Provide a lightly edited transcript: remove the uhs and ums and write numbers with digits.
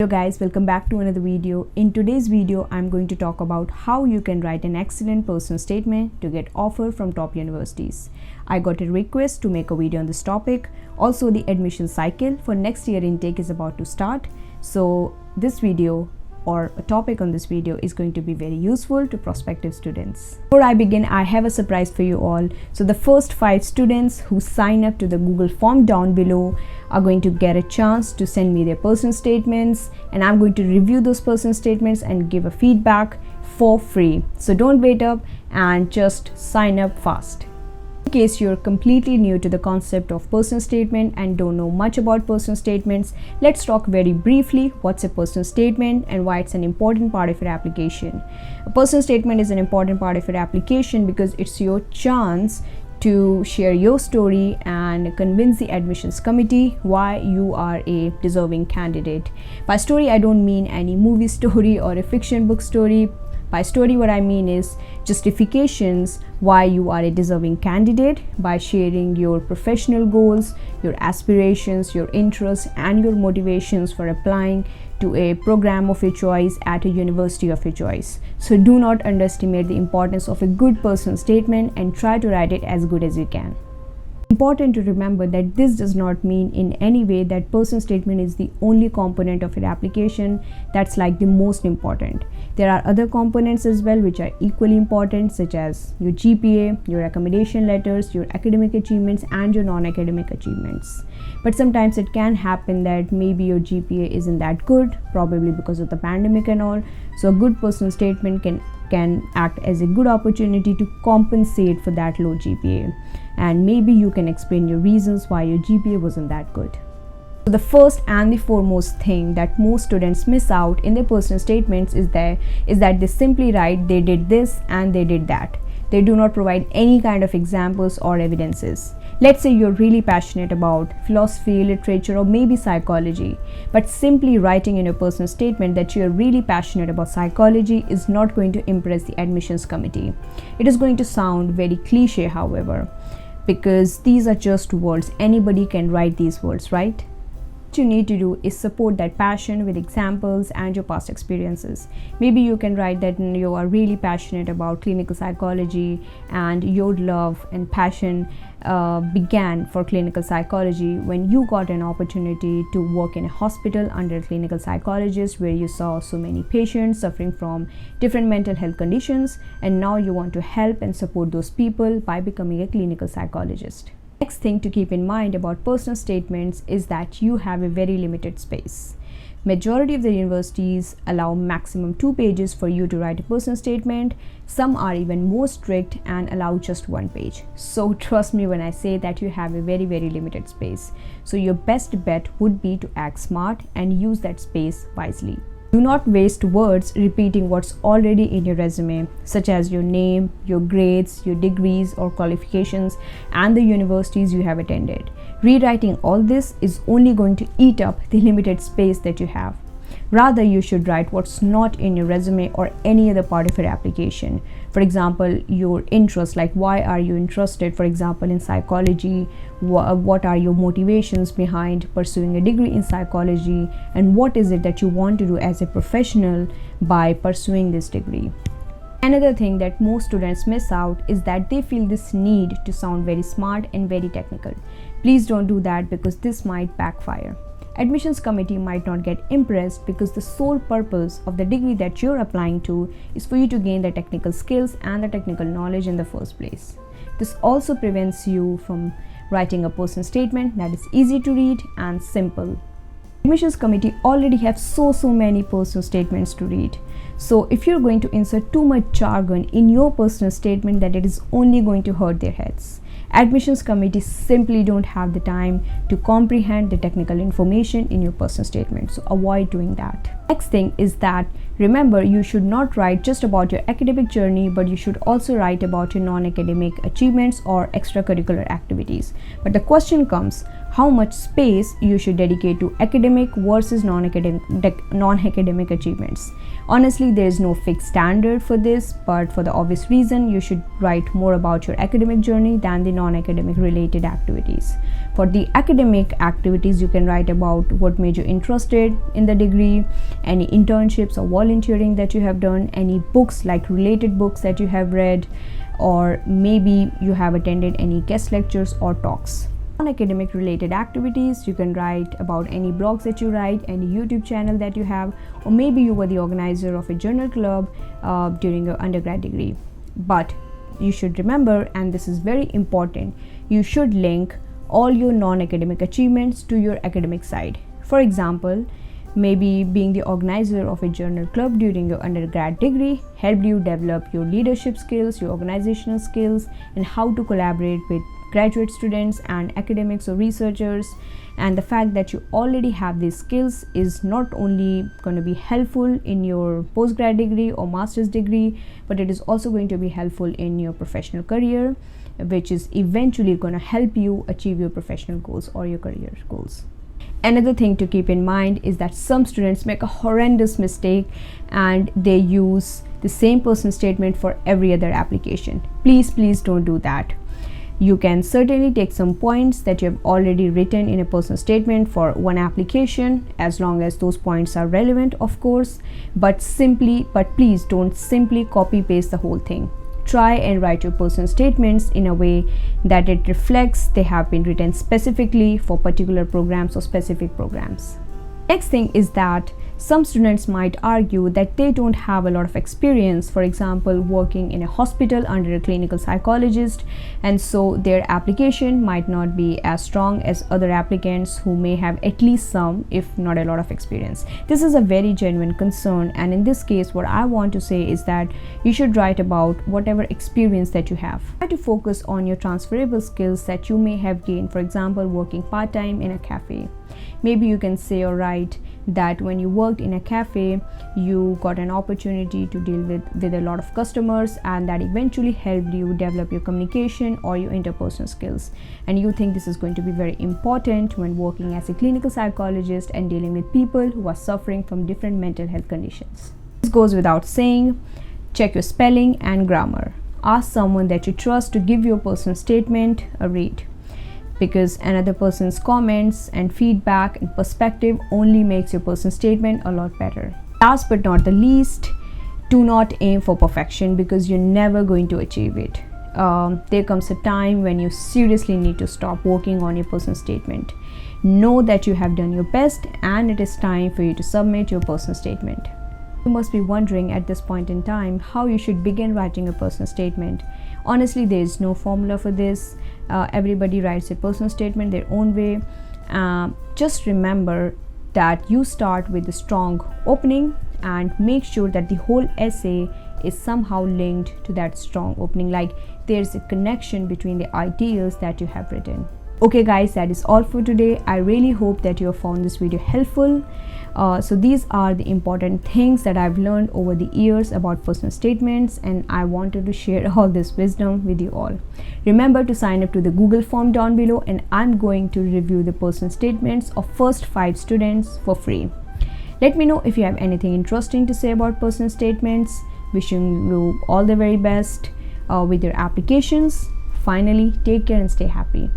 Hello guys, welcome back to another video. In today's video, I'm going to talk about how you can write an excellent personal statement to get offer from top universities. I got a request to make a video on this topic. Also, the admission cycle for next year intake is about to start. So this video or a topic on this video is going to be very useful to prospective students. Before I begin, I have a surprise for you all. So the first 5 students who sign up to the Google form down below are going to get a chance to send me their personal statements, and I'm going to review those personal statements and give a feedback for free. So don't wait up and just sign up fast. In case you're completely new to the concept of personal statement and don't know much about personal statements, let's talk very briefly what's a personal statement and why it's an important part of your application. A personal statement is an important part of your application because it's your chance to share your story and convince the admissions committee why you are a deserving candidate. By story, I don't mean any movie story or a fiction book story. By story, what I mean is justifications why you are a deserving candidate by sharing your professional goals, your aspirations, your interests, and your motivations for applying to a program of your choice at a university of your choice. So do not underestimate the importance of a good personal statement and try to write it as good as you can. Important to remember that this does not mean in any way that personal statement is the only component of your application that's like the most important. There are other components as well which are equally important, such as your GPA, your recommendation letters, your academic achievements, and your non-academic achievements. But sometimes it can happen that maybe your GPA isn't that good, probably because of the pandemic and all. So a good personal statement can act as a good opportunity to compensate for that low GPA, and maybe you can explain your reasons why your GPA wasn't that good. So the first and the foremost thing that most students miss out in their personal statements is that they simply write they did this and they did that. They do not provide any kind of examples or evidences. Let's say you're really passionate about philosophy, literature, or maybe psychology, but simply writing in your personal statement that you're really passionate about psychology is not going to impress the admissions committee. It is going to sound very cliche, however, because these are just words. Anybody can write these words, right? What you need to do is support that passion with examples and your past experiences. Maybe you can write that you are really passionate about clinical psychology and your love and passion began for clinical psychology when you got an opportunity to work in a hospital under a clinical psychologist where you saw so many patients suffering from different mental health conditions, and now you want to help and support those people by becoming a clinical psychologist. Next thing to keep in mind about personal statements is that you have a very limited space. Majority of the universities allow maximum 2 pages for you to write a personal statement. Some are even more strict and allow just 1 page. So trust me when I say that you have a very limited space. So your best bet would be to act smart and use that space wisely. Do not waste words repeating what's already in your resume, such as your name, your grades, your degrees or qualifications, and the universities you have attended. Rewriting all this is only going to eat up the limited space that you have. Rather, you should write what's not in your resume or any other part of your application. For example, your interests, like why are you interested, for example, in psychology? What are your motivations behind pursuing a degree in psychology? And what is it that you want to do as a professional by pursuing this degree? Another thing that most students miss out is that they feel this need to sound very smart and very technical. Please don't do that because this might backfire. Admissions committee might not get impressed because the sole purpose of the degree that you're applying to is for you to gain the technical skills and the technical knowledge in the first place. This also prevents you from writing a personal statement that is easy to read and simple. Admissions committee already have so many personal statements to read. So if you're going to insert too much jargon in your personal statement, that it is only going to hurt their heads. Admissions committees simply don't have the time to comprehend the technical information in your personal statement, so avoid doing that. Next thing is that remember, you should not write just about your academic journey, but you should also write about your non-academic achievements or extracurricular activities. But the question comes, how much space you should dedicate to academic versus non-academic achievements. Honestly, there is no fixed standard for this, but for the obvious reason, you should write more about your academic journey than the non-academic related activities. For the academic activities, you can write about what made you interested in the degree, any internships or volunteering that you have done, any books like related books that you have read, or maybe you have attended any guest lectures or talks. Non-academic related activities, you can write about any blogs that you write, any YouTube channel that you have, or maybe you were the organizer of a journal club during your undergrad degree. But you should remember, and this is very important, you should link all your non-academic achievements to your academic side. For example, maybe being the organizer of a journal club during your undergrad degree helped you develop your leadership skills, your organizational skills, and how to collaborate with graduate students and academics or researchers. And the fact that you already have these skills is not only going to be helpful in your postgrad degree or master's degree, but it is also going to be helpful in your professional career, which is eventually going to help you achieve your professional goals or your career goals. Another thing to keep in mind is that some students make a horrendous mistake and they use the same personal statement for every other application. Please don't do that. You can certainly take some points that you have already written in a personal statement for one application, as long as those points are relevant, of course, but please don't simply copy paste the whole thing. Try and write your personal statements in a way that it reflects they have been written specifically for particular programs or specific programs. Next thing is that some students might argue that they don't have a lot of experience, for example, working in a hospital under a clinical psychologist, and so their application might not be as strong as other applicants who may have at least some, if not a lot of experience. This is a very genuine concern, and in this case, what I want to say is that you should write about whatever experience that you have. Try to focus on your transferable skills that you may have gained, for example, working part-time in a cafe. Maybe you can say or write that when you worked in a cafe, you got an opportunity to deal with a lot of customers, and that eventually helped you develop your communication or your interpersonal skills. And you think this is going to be very important when working as a clinical psychologist and dealing with people who are suffering from different mental health conditions. This goes without saying. Check your spelling and grammar. Ask someone that you trust to give your personal statement a read, because another person's comments and feedback and perspective only makes your personal statement a lot better. Last but not the least, do not aim for perfection, because you're never going to achieve it. There comes a time when you seriously need to stop working on your personal statement. Know that you have done your best and it is time for you to submit your personal statement. You must be wondering at this point in time how you should begin writing a personal statement. Honestly, there is no formula for this. Everybody writes a personal statement their own way. Just remember that you start with a strong opening and make sure that the whole essay is somehow linked to that strong opening, like there's a connection between the ideas that you have written. Okay guys, that is all for today. I really hope that you have found this video helpful. So these are the important things that I've learned over the years about personal statements, and I wanted to share all this wisdom with you all. Remember to sign up to the Google form down below, and I'm going to review the personal statements of first 5 students for free. Let me know if you have anything interesting to say about personal statements. Wishing you all the very best with your applications. Finally, take care and stay happy.